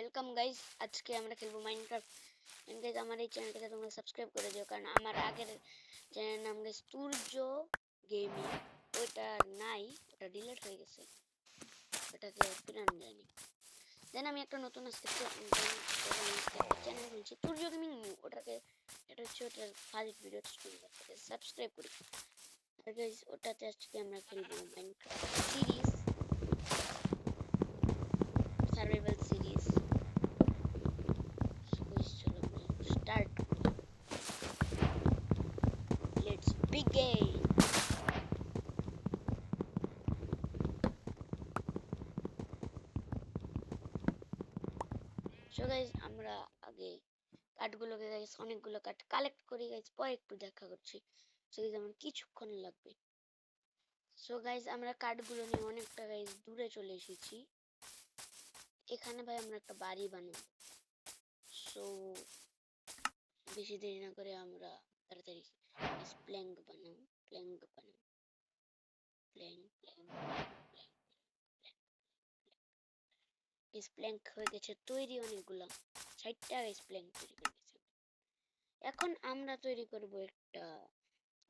Welcome guys, আজকে আমরা খেলবো মাইনক্রাফট। এন্ড গাইস, আমার এই চ্যানেলটাকে তোমরা সাবস্ক্রাইব করে দিও, কারণ আমার আগের চ্যানেলের নাম গাইস সূর্য গেমিং, ওটা নাই, ওটা ডিলিট হয়ে গেছে, ওটাকে ফিরানো যায়নি। দেন আমি একটা নতুন আজকে চ্যানেল খুলছি সূর্য গেমিং, ওটাকে এটা হচ্ছে ওটার ফার্স্ট ভিডিও সাবস্ক্রাইব করি। আর গাইস, ওটাতে আজকে আমরা খেলবো Minecraft series, survival series. Start. Let's begin. So guys, আমরা আগে কাঠগুলোকে গাইস অনেকগুলো কাঠ কালেক্ট করি গাইস, পরে একটু দেখা করছি। সো গাইস, আমার কিছুক্ষণ লাগবে। সো গাইস, আমরা কাঠগুলো নিয়ে অনেকটা গাইস দূরে চলে এসেছি। এখানে ভাই আমরা একটা বাড়ি বানাবো। সো বেশি দেরি না করে আমরা তাড়াতাড়ি প্ল্যাঙ্ক বানাই, প্ল্যাঙ্ক বানাই, প্ল্যাঙ্ক প্ল্যাঙ্ক প্ল্যাঙ্ক হয়ে গেছে তৈরি অনেকগুলো, 60টা প্ল্যাঙ্ক তৈরি করে গেছে। এখন আমরা তৈরি করব একটা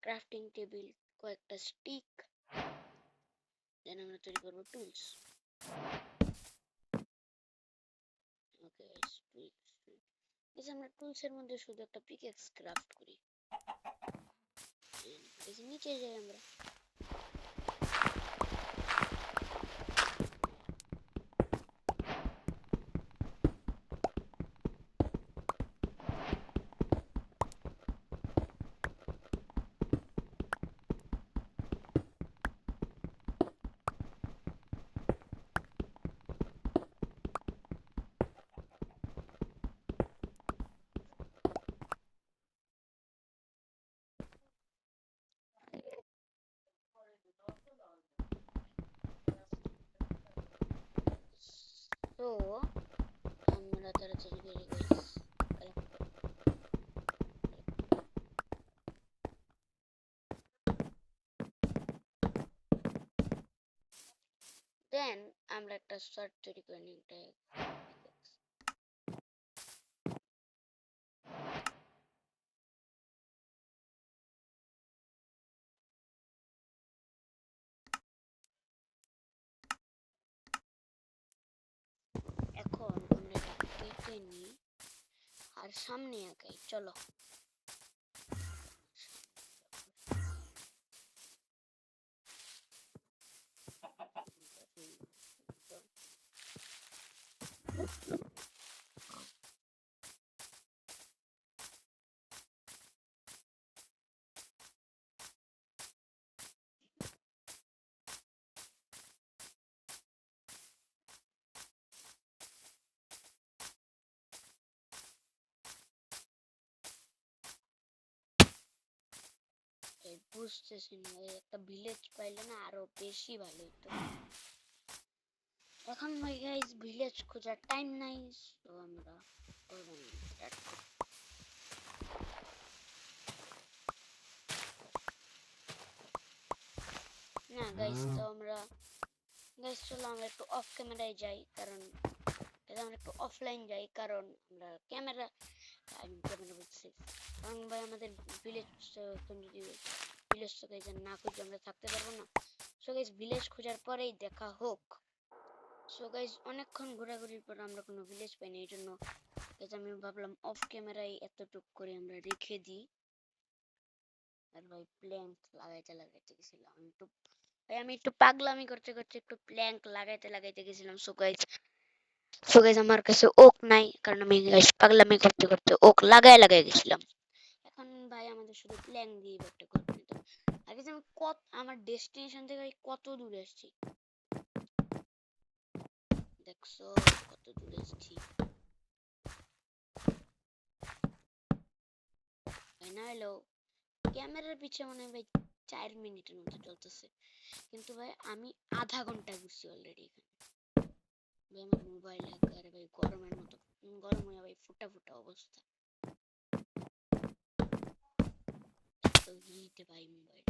ক্রাফটিং টেবিল, কয়েকটা স্টিক, দেন আমরা তৈরি করব টুলস। ওকে গাইস, টুলস আমরা টুলসের মধ্যে শুধু একটা পিকেক্স ক্রাফট করি। নিচে যাই আমরা। তো আমরা তাড়াতাড়ি বেরিয়ে গাইস, দেন আমরা একটা শর্ট তৈরি করে নিই। এখন আমরা কেটে নিই আর সামনে আগাই, চলো। বুঝতেছি না, একটা ভিলেজ পাইলে না আরো বেশি ভালো হতো। এখন ভাই গাইস ভিলেজ খোঁজার টাইম নাই, তো আমরা স্টার্ট করি। না গাইস, তো আমরা চলো আমরা একটু অফ ক্যামেরায় যাই, কারণ আমরা একটু অফলাইন যাই, কারণ আমরা ক্যামেরা বলছি, কারণ ভাই আমাদের ভিলেজ যদি ভিলেজ তো গাইস না খুঁজে আমরা থাকতে পারবো না। সো গাইস, ভিলেজ খোঁজার পরেই দেখা হোক। সো গাইস, অনেকক্ষণ ঘোরাঘুরির পর আমরা কোনো ভিলেজ পাইনি, এই জন্য আমি ভাবলাম অফ ক্যামেরায় এতটুক করে আমরা রেখে দিই। আর ভাই প্ল্যাঙ্ক লাগাইতে গেছিলাম আমি একটু পাগলামি করতে করতে একটু প্ল্যাঙ্ক লাগাইতে গেছিলাম। সো গাইস আমার কাছে ওক নাই, কারণ আমি পাগলামি করতে করতে ওক লাগাই গেছিলাম। এখন ভাই আমাদের শুধু প্ল্যাঙ্ক দিয়ে একটা করতে নিতে হবে। আগে আমি আমার ডেস্টিনেশন থেকে কত দূরে আসছি দেখছো, কত দূরে আসছি ভাই। না হলো ক্যামেরার পিছে মনে হয় ভাই 4 মিনিটের মতো চলতেছে, কিন্তু ভাই আমি আধা ঘন্টা ঘুরছি অলরেডি এখানে। ভাই আমার মোবাইল একেবারে ভাই গরমের মতো গরম হয়ে ভাই ফুটা ফুটা অবস্থা, তো হিটে ভাই মোবাইল।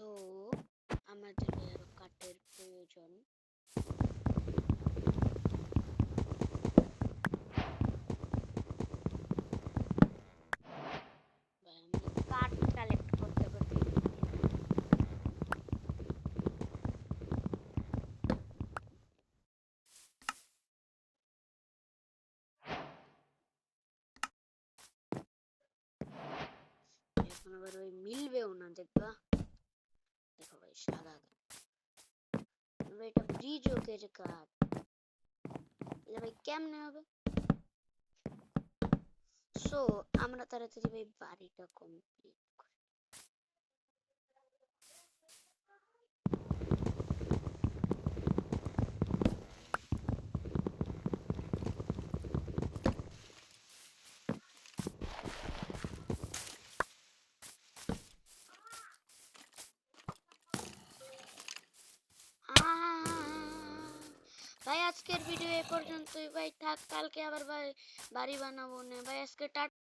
সো আমাদের আরো কাঠের প্রয়োজন। ভাই, আমি কাঠ কালেক্ট করতে করতে এখন আবার ওই মিলবেও না, দেখবা। দেখো ভাই, সাদা ভাই, এটা ব্রিজ ওকের কাঠ। এটা ভাই কেমনে হবে? সো আমরা তাড়াতাড়ি ভাই বাড়িটা কমপ্লিট করি। ভাই আজকের ভিডিও এ পর্যন্তই ভাই, থাক, কালকে আবার ভাই বাড়ি বানাবো না ভাই, আজকে টাটা।